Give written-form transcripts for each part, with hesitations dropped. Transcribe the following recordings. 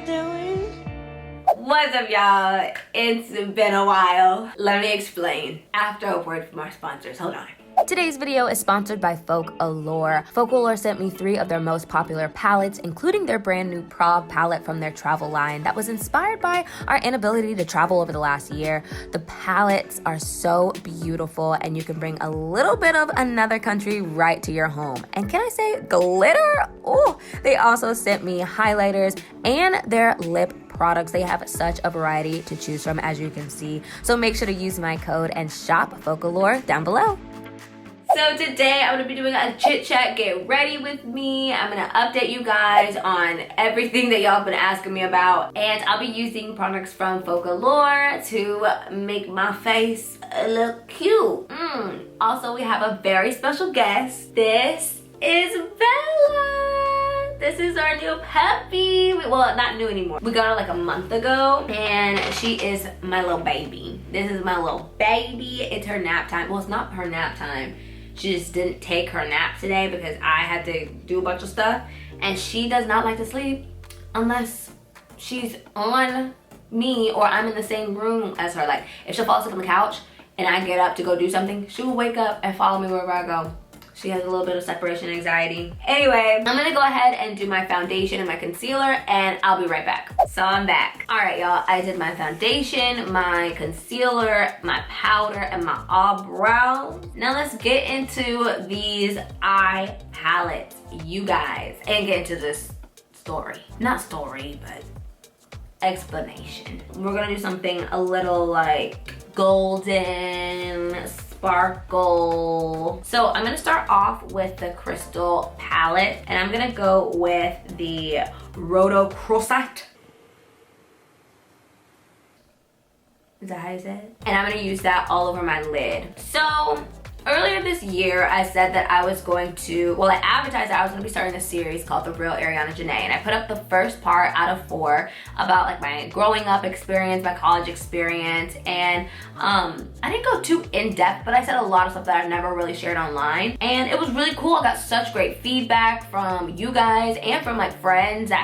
doing? What's up, y'all? It's been a while. Let me explain after a word from our sponsors. Hold on. Today's video is sponsored by Folklore. Folklore sent me 3 of their most popular palettes, including their brand new Prague palette from their travel line that was inspired by our inability to travel over the last year. The palettes are so beautiful, and you can bring a little bit of another country right to your home. And can I say glitter? Oh, they also sent me highlighters and their lip products. They have such a variety to choose from, as you can see. So make sure to use my code and shop Folklore down below. So today I'm going to be doing a chit chat. Get ready with me. I'm going to update you guys on everything that y'all have been asking me about. And I'll be using products from Folklore to make my face look cute. Also, we have a very special guest. This is Bella. This is our new puppy. Well, not new anymore. We got her like a month ago, and she is my little baby. This is my little baby. It's her nap time. Well, it's not her nap time. She just didn't take her nap today because I had to do a bunch of stuff. And she does not like to sleep unless she's on me or I'm in the same room as her. Like, if she'll fall asleep on the couch and I get up to go do something, she will wake up and follow me wherever I go. She has a little bit of separation anxiety. Anyway, I'm gonna go ahead and do my foundation and my concealer, and I'll be right back. So I'm back. All right, y'all, I did my foundation, my concealer, my powder, and my eyebrows. Now let's get into these eye palettes, you guys, and get into this story. Not story, but explanation. We're gonna do something a little like golden, sparkle. So I'm gonna start off with the crystal palette, and I'm gonna go with the Rhodochrosite. Is that how you say it? And I'm gonna use that all over my lid. So earlier this year, I said that I was going to, well, I advertised that I was gonna be starting a series called The Real Arianna Jonae, and I put up the first part out of 4 about like my growing up experience, my college experience, and I didn't go too in depth, but I said a lot of stuff that I've never really shared online, and it was really cool. I got such great feedback from you guys and from like friends that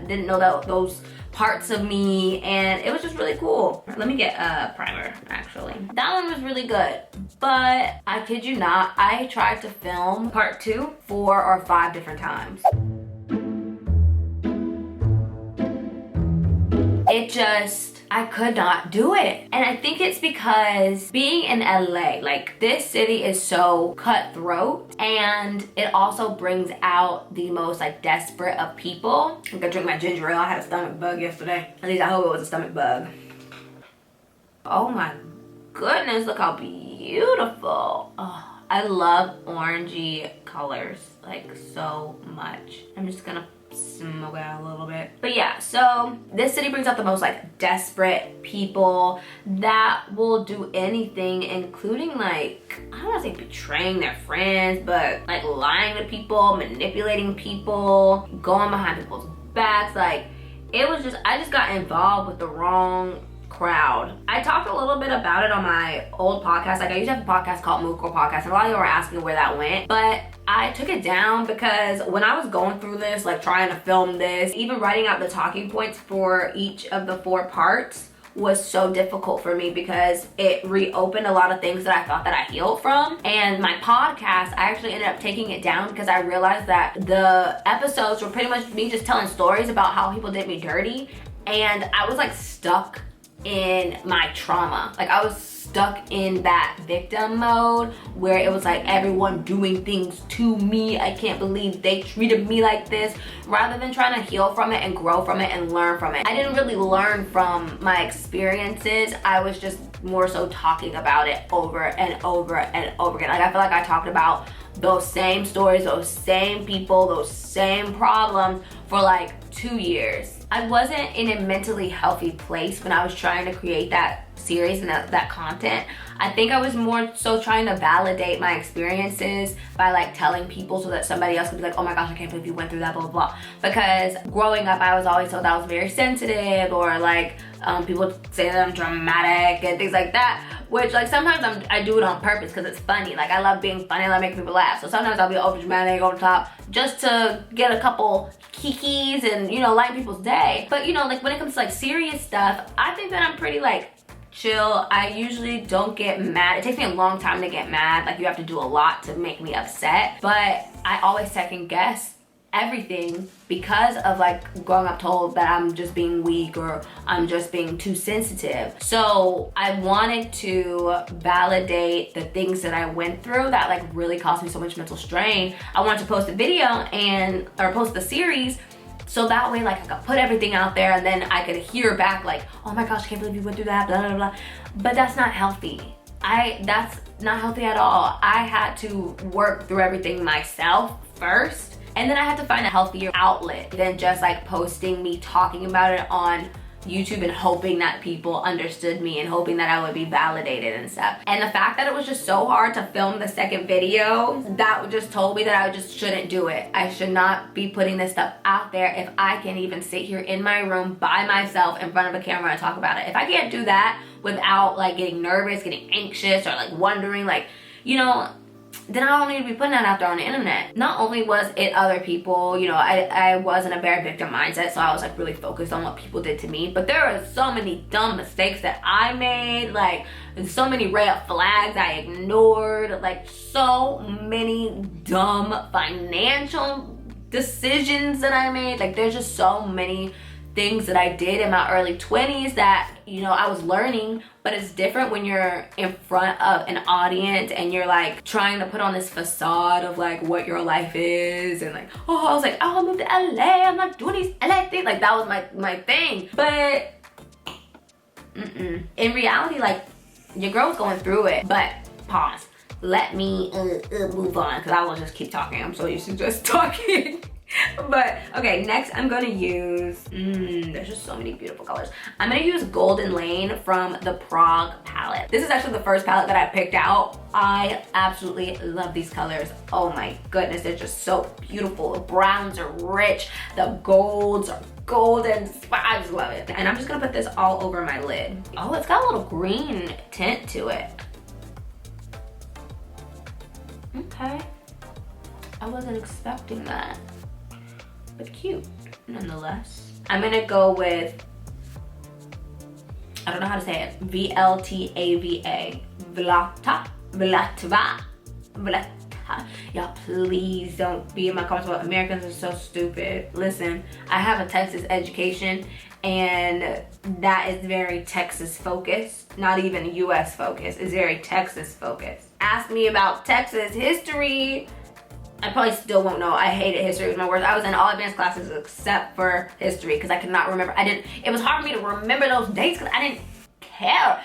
didn't know that those parts of me, and it was just really cool. Let me get a primer, actually. That one was really good, but I kid you not, I tried to film part 2 4 or 5 different times. I could not do it. And I think it's because being in LA, like this city is so cutthroat, and it also brings out the most like desperate of people. I'm gonna drink my ginger ale. I had a stomach bug yesterday. At least I hope it was a stomach bug. Oh my goodness, look how beautiful. Oh, I love orangey colors like so much. I'm just gonna smoke it out a little bit. But yeah, so this city brings out the most like desperate people that will do anything, including like, I don't want to say betraying their friends, but like lying to people, manipulating people, going behind people's backs. Like, it was just, I just got involved with the wrong crowd. I talked a little bit about it on my old podcast. Like, I used to have a podcast called Mood Core Podcast, and a lot of you were asking where that went, but I took it down because when I was going through this, like trying to film this, even writing out the talking points for each of the 4 parts was so difficult for me because it reopened a lot of things that I thought that I healed from. And my podcast, I actually ended up taking it down because I realized that the episodes were pretty much me just telling stories about how people did me dirty, and I was like stuck in my trauma. Like, I was stuck in that victim mode where it was like everyone doing things to me. I can't believe they treated me like this, rather than trying to heal from it and grow from it and learn from it. I didn't really learn from my experiences. I was just more so talking about it over and over and over again. Like, I feel like I talked about those same stories, those same people, those same problems for like 2 years. I wasn't in a mentally healthy place when I was trying to create that series and that content. I think I was more so trying to validate my experiences by like telling people so that somebody else could be like, oh my gosh, I can't believe you went through that, blah, blah, blah. Because growing up, I was always told I was very sensitive, or like People say that I'm dramatic and things like that, which like sometimes I do it on purpose because it's funny. Like I love being funny, I love making people laugh. So sometimes I'll be over dramatic, over the top, just to get a couple kikis and, you know, lighten people's day. But, you know, like when it comes to like serious stuff, I think that I'm pretty like chill. I usually don't get mad. It takes me a long time to get mad. Like you have to do a lot to make me upset. But I always second guess everything because of like growing up told that I'm just being weak or I'm just being too sensitive. So I wanted to validate the things that I went through that like really caused me so much mental strain. I wanted to post a video or post the series so that way like I could put everything out there and then I could hear back like, oh my gosh, I can't believe you went through that, blah, blah, blah. But that's not healthy. That's not healthy at all. I had to work through everything myself first. And then I had to find a healthier outlet than just like posting me talking about it on YouTube and hoping that people understood me and hoping that I would be validated and stuff. And the fact that it was just so hard to film the second video, that just told me that I just shouldn't do it. I should not be putting this stuff out there if I can even sit here in my room by myself in front of a camera and talk about it. If I can't do that without like getting nervous, getting anxious, or like wondering like, you know, then I don't need to be putting that out there on the internet. Not only was it other people, you know, I was in a very victim mindset, so I was like really focused on what people did to me, but there were so many dumb mistakes that I made, like so many red flags I ignored, like so many dumb financial decisions that I made. Like there's just so many things that I did in my early 20s that, you know, I was learning. But it's different when you're in front of an audience and you're like trying to put on this facade of like what your life is and like, oh, I was like, oh, I moved to LA, I'm not doing these LA things. Like that was my thing. But in reality, like your girl's going through it. But pause. Let me move on because I will just keep talking. I'm so used to just talking. But okay, next I'm gonna use there's just so many beautiful colors. I'm gonna use Golden Lane from the Prague palette. This is actually the first palette that I picked out. I absolutely love these colors. Oh my goodness, they're just so beautiful. The browns are rich, the golds are golden. I just love it. And I'm just gonna put this all over my lid. Oh, it's got a little green tint to it. Okay, I wasn't expecting that, but cute nonetheless. I'm gonna go with, I don't know how to say it, VLTAVA, Vlatva. Y'all please don't be in my comments about Americans are so stupid. Listen, I have a Texas education and that is very Texas focused, not even US focused. It's very Texas focused. Ask me about Texas history, I probably still won't know. I hated history. It was my worst. I was in all advanced classes except for history because I could not remember. It was hard for me to remember those dates because I didn't care.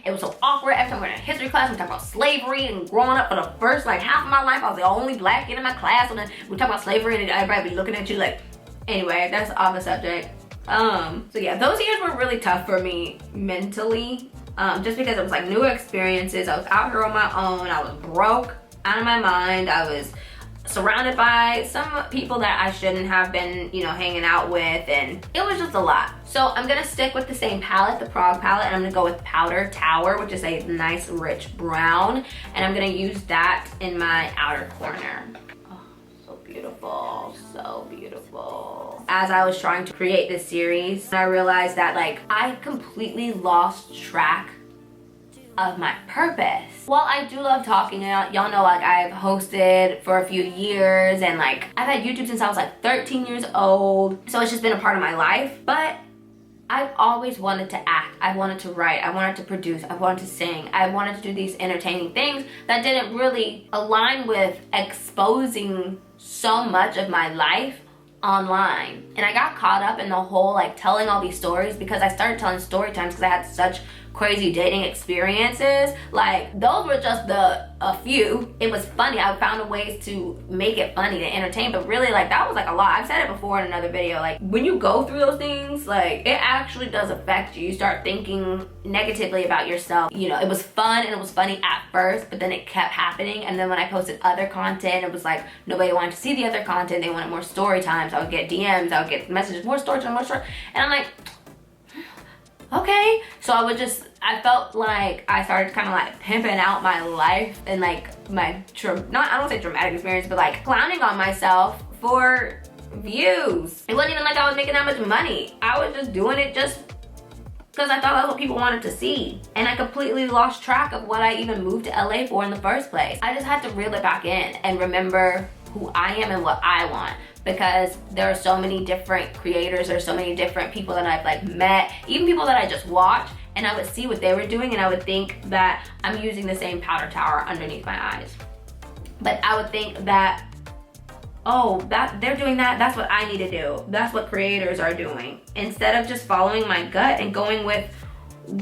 It was so awkward. Every time we're in a history class, we talk about slavery and growing up for the first like half of my life. I was the only black kid in my class, and then we talk about slavery and everybody be looking at you like, anyway, that's off the subject. So yeah, those years were really tough for me mentally. Just because it was like new experiences. I was out here on my own. I was broke, out of my mind. I was surrounded by some people that I shouldn't have been, you know, hanging out with, and it was just a lot. So I'm gonna stick with the same palette, the Prague palette, and I'm gonna go with Powder Tower, which is a nice rich brown, and I'm gonna use that in my outer corner. Oh, so beautiful, so beautiful. As I was trying to create this series, I realized that like I completely lost track of my purpose. While I do love talking, y'all know like I've hosted for a few years and like I've had YouTube since I was like 13 years old, so it's just been a part of my life. But I've always wanted to act, I wanted to write, I wanted to produce, I wanted to sing, I wanted to do these entertaining things that didn't really align with exposing so much of my life online. And I got caught up in the whole like telling all these stories because I started telling story times because I had such crazy dating experiences. Like those were just a few. It was funny. I found ways to make it funny to entertain, but really like that was like a lot. I've said it before in another video, like when you go through those things, like it actually does affect you. You start thinking negatively about yourself. You know, it was fun and it was funny at first, but then it kept happening. And then when I posted other content, it was like nobody wanted to see the other content. They wanted more story times. I would get DMs, I would get messages, more story time, more story. And I'm like, okay. So I felt like I started kind of like pimping out my life and like my, I don't say traumatic experience, but like clowning on myself for views. It wasn't even like I was making that much money. I was just doing it just because I thought that's what people wanted to see. And I completely lost track of what I even moved to LA for in the first place. I just had to reel it back in and remember who I am and what I want, because there are so many different creators, there's so many different people that I've like met, even people that I just watch, and I would see what they were doing and I would think that I'm using the same powder tower underneath my eyes. But I would think that, oh, that they're doing that, that's what I need to do. That's what creators are doing. Instead of just following my gut and going with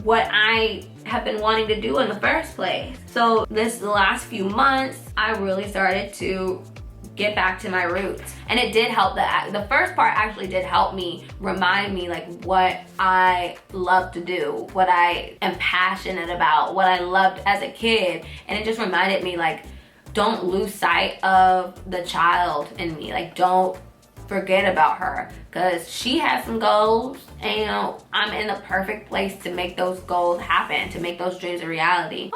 what I have been wanting to do in the first place. So the last few months, I really started to get back to my roots. And it did help that the first part actually did help me remind me like what I love to do, what I am passionate about, what I loved as a kid. And it just reminded me like, don't lose sight of the child in me. Like, don't forget about her, because she has some goals and I'm in the perfect place to make those goals happen, to make those dreams a reality.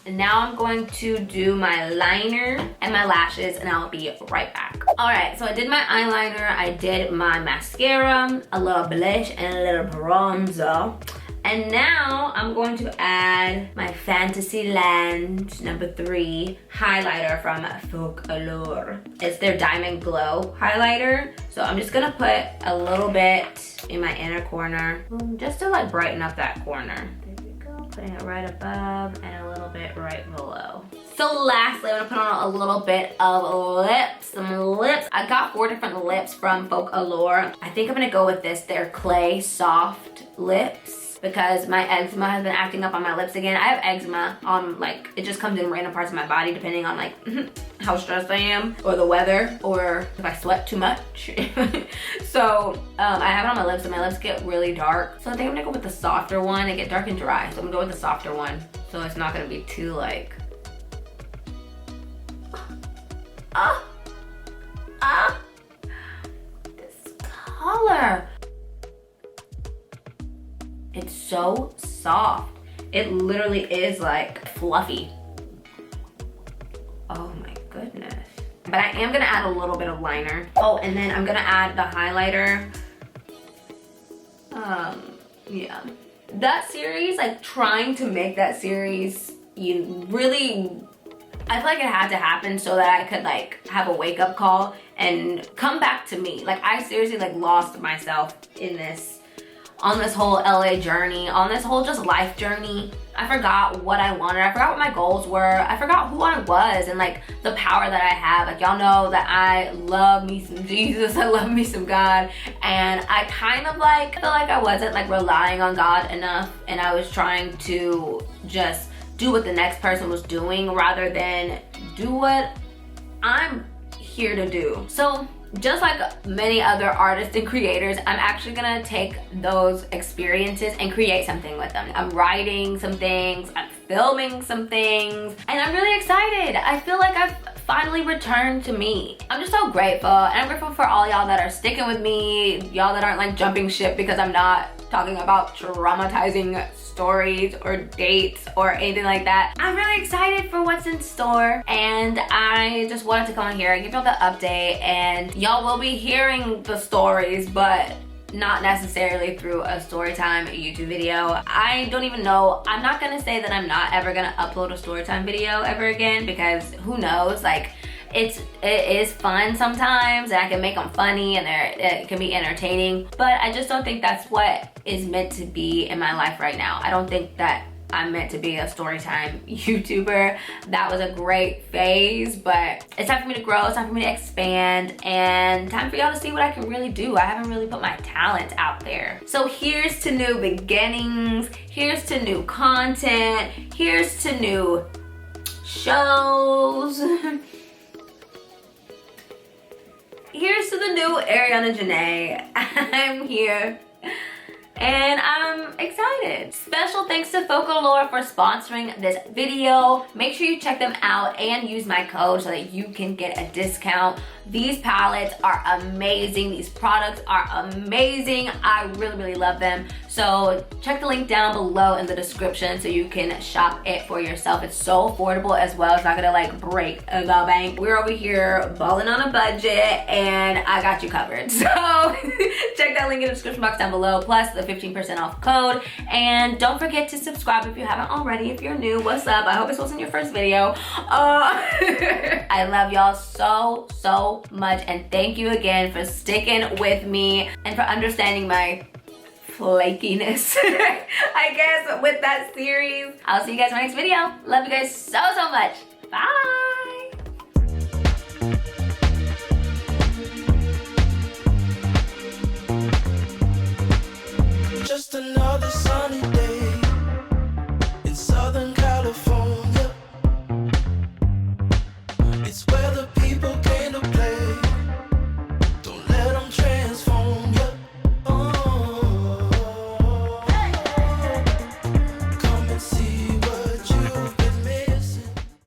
And now I'm going to do my liner and my lashes and I'll be right back. All right, so I did my eyeliner, I did my mascara, a little blush and a little bronzer. And now I'm going to add my Fantasyland #3 highlighter from Folk Allure. It's their Diamond Glow highlighter. So I'm just gonna put a little bit in my inner corner, just to like brighten up that corner. There we go, putting it right above and a little bit right below. So lastly, I'm gonna put on a little bit of lips, some lips. I got 4 different lips from Folk Allure. I think I'm gonna go with this, their Clay Soft Lips, because my eczema has been acting up on my lips again. I have eczema on, like, it just comes in random parts of my body depending on like how stressed I am, or the weather, or if I sweat too much. So I have it on my lips and my lips get really dark. So I think I'm gonna go with the softer one. They get dark and dry, so I'm gonna go with the softer one. So it's not gonna be too like, this color. It's so soft. It literally is like fluffy. Oh my goodness. But I am gonna add a little bit of liner. Oh, and then I'm gonna add the highlighter. Yeah. That series, like trying to make that series, I feel like it had to happen so that I could like have a wake up call and come back to me. Like I seriously like lost myself in this, on this whole LA journey, on this whole just life journey. I forgot what I wanted. I forgot what my goals were. I forgot who I was and like the power that I have. Like y'all know that I love me some Jesus. I love me some God. And I kind of like feel like I wasn't like relying on God enough, and I was trying to just do what the next person was doing rather than do what I'm here to do. So just like many other artists and creators, I'm actually gonna take those experiences and create something with them. I'm writing some things, I'm filming some things, and I'm really excited. I feel like I've finally returned to me. I'm just so grateful, and I'm grateful for all y'all that are sticking with me, y'all that aren't like jumping ship because I'm not talking about traumatizing stories or dates or anything like that. I'm really excited for what's in store, and I just wanted to come on here and give y'all the update, and y'all will be hearing the stories, but not necessarily through a storytime YouTube video. I don't even know. I'm not gonna say that I'm not ever gonna upload a storytime video ever again, because who knows, like it is fun sometimes and I can make them funny and it can be entertaining, but I just don't think that's what is meant to be in my life right now. I don't think that I'm meant to be a storytime YouTuber. That was a great phase, but it's time for me to grow, it's time for me to expand, and time for y'all to see what I can really do. I haven't really put my talent out there. So here's to new beginnings, here's to new content, here's to new shows. Here's to the new Arianna Jonae. I'm here and I'm excited. Special thanks to Folk Allure for sponsoring this video. Make sure you check them out and use my code so that you can get a discount These palettes are amazing. These products are amazing. I really, really love them. So check the link down below in the description so you can shop it for yourself. It's so affordable as well. It's not gonna like break the bank. We're over here balling on a budget and I got you covered. So check that link in the description box down below, plus the 15% off code. And don't forget to subscribe if you haven't already. If you're new, what's up? I hope this wasn't your first video. I love y'all so much, and thank you again for sticking with me and for understanding my flakiness, I guess, with that series. I'll see you guys in my next video. Love you guys so much. Bye. Just another sunny day.